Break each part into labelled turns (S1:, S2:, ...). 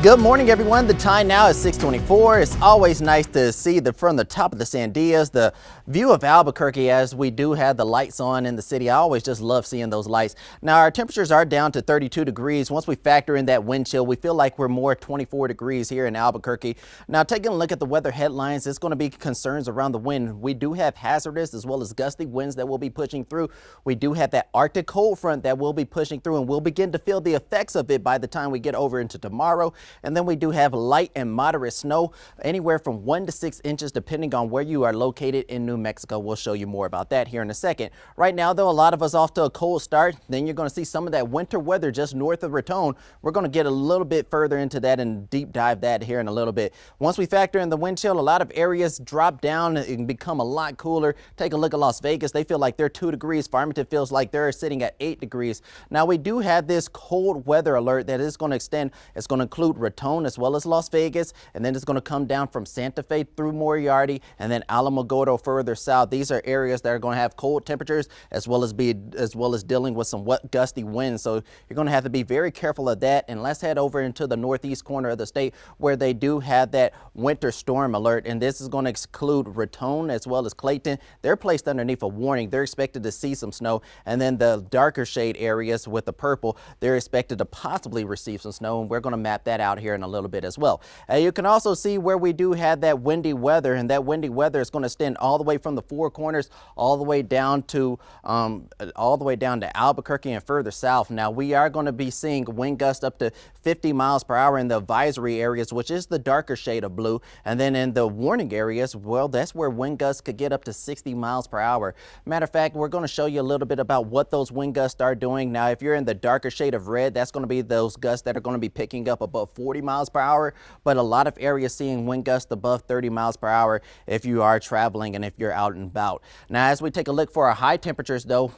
S1: Good morning, everyone. The time now is 6:24. It's always nice to see from the top of the Sandias, the view of Albuquerque as we do have the lights on in the city. I always just love seeing those lights. Now, our temperatures are down to 32 degrees. Once we factor in that wind chill, we feel like we're more 24 degrees here in Albuquerque. Now, taking a look at the weather headlines, it's going to be concerns around the wind. We do have hazardous as well as gusty winds that will be pushing through. We do have that Arctic cold front that will be pushing through, and we'll begin to feel the effects of it by the time we get over into tomorrow. And then we do have light and moderate snow, anywhere from 1 to 6 inches, depending on where you are located in New Mexico. We'll show you more about that here in a second. Right now, though, a lot of us off to a cold start. Then you're going to see some of that winter weather just north of Raton. We're going to get a little bit further into that and deep dive that here in a little bit. Once we factor in the wind chill, a lot of areas drop down and become a lot cooler. Take a look at Las Vegas. They feel like they're 2 degrees. Farmington feels like they're sitting at 8 degrees. Now, we do have this cold weather alert that is going to extend. It's going to include Raton as well as Las Vegas, and then it's going to come down from Santa Fe through Moriarty and then Alamogordo further south. These are areas that are going to have cold temperatures as well as dealing with some wet gusty winds. So you're going to have to be very careful of that. And let's head over into the northeast corner of the state where they do have that winter storm alert, and this is going to exclude Raton as well as Clayton. They're placed underneath a warning. They're expected to see some snow, and then the darker shade areas with the purple, they're expected to possibly receive some snow, and we're going to map that out here in a little bit as well. You can also see where we do have that windy weather, and that windy weather is going to extend all the way from the Four Corners all the way down to Albuquerque and further south. Now, we are going to be seeing wind gusts up to 50 miles per hour in the advisory areas, which is the darker shade of blue, and then in the warning areas, well, that's where wind gusts could get up to 60 miles per hour. Matter of fact, we're going to show you a little bit about what those wind gusts are doing. Now, if you're in the darker shade of red, that's going to be those gusts that are going to be picking up above 40 miles per hour, but a lot of areas seeing wind gusts above 30 miles per hour if you are traveling and if you're out and about. Now, as we take a look for our high temperatures, though,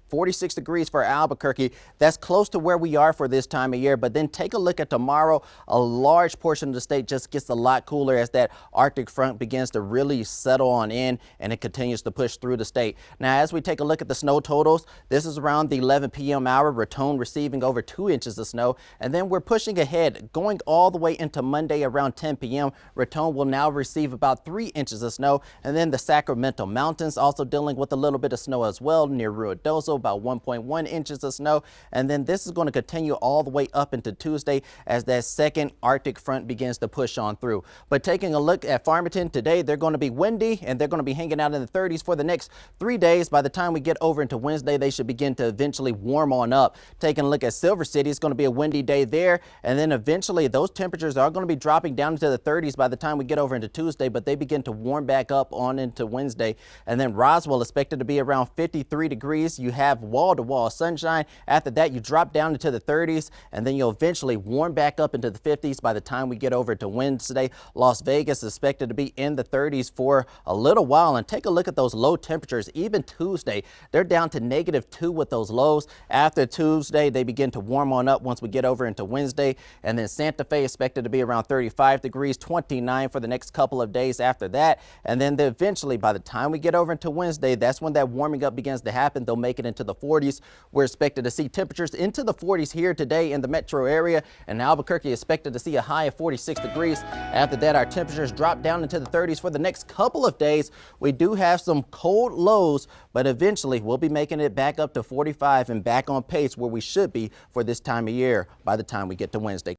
S1: 46 degrees for Albuquerque. That's close to where we are for this time of year. But then take a look at tomorrow. A large portion of the state just gets a lot cooler as that Arctic front begins to really settle on in, and it continues to push through the state. Now, as we take a look at the snow totals, this is around the 11 p.m. hour. Raton receiving over 2 inches of snow. And then we're pushing ahead, going all the way into Monday around 10 p.m. Raton will now receive about 3 inches of snow. And then the Sacramento Mountains also dealing with a little bit of snow as well near Ruidoso, about 1.1 inches of snow. And then this is going to continue all the way up into Tuesday as that second Arctic front begins to push on through. But taking a look at Farmington today, they're going to be windy and they're going to be hanging out in the 30s for the next 3 days. By the time we get over into Wednesday, they should begin to eventually warm on up. Taking a look at Silver City, it's going to be a windy day there. And then eventually those temperatures are going to be dropping down into the 30s by the time we get over into Tuesday, but they begin to warm back up on into Wednesday. And then Roswell expected to be around 53 degrees. You have wall-to-wall sunshine. After that, you drop down into the 30s, and then you'll eventually warm back up into the 50s by the time we get over to Wednesday. Las Vegas is expected to be in the 30s for a little while. And take a look at those low temperatures. Even Tuesday, they're down to -2 with those lows. After Tuesday, they begin to warm on up once we get over into Wednesday. And then Santa Fe expected to be around 35 degrees, 29 for the next couple of days after that. And then eventually, by the time we get over into Wednesday, that's when that warming up begins to happen. They'll make it into the 40s. We're expected to see temperatures into the 40s here today in the metro area, and Albuquerque expected to see a high of 46 degrees. After that, our temperatures drop down into the 30s for the next couple of days. We do have some cold lows, but eventually we'll be making it back up to 45 and back on pace where we should be for this time of year by the time we get to Wednesday.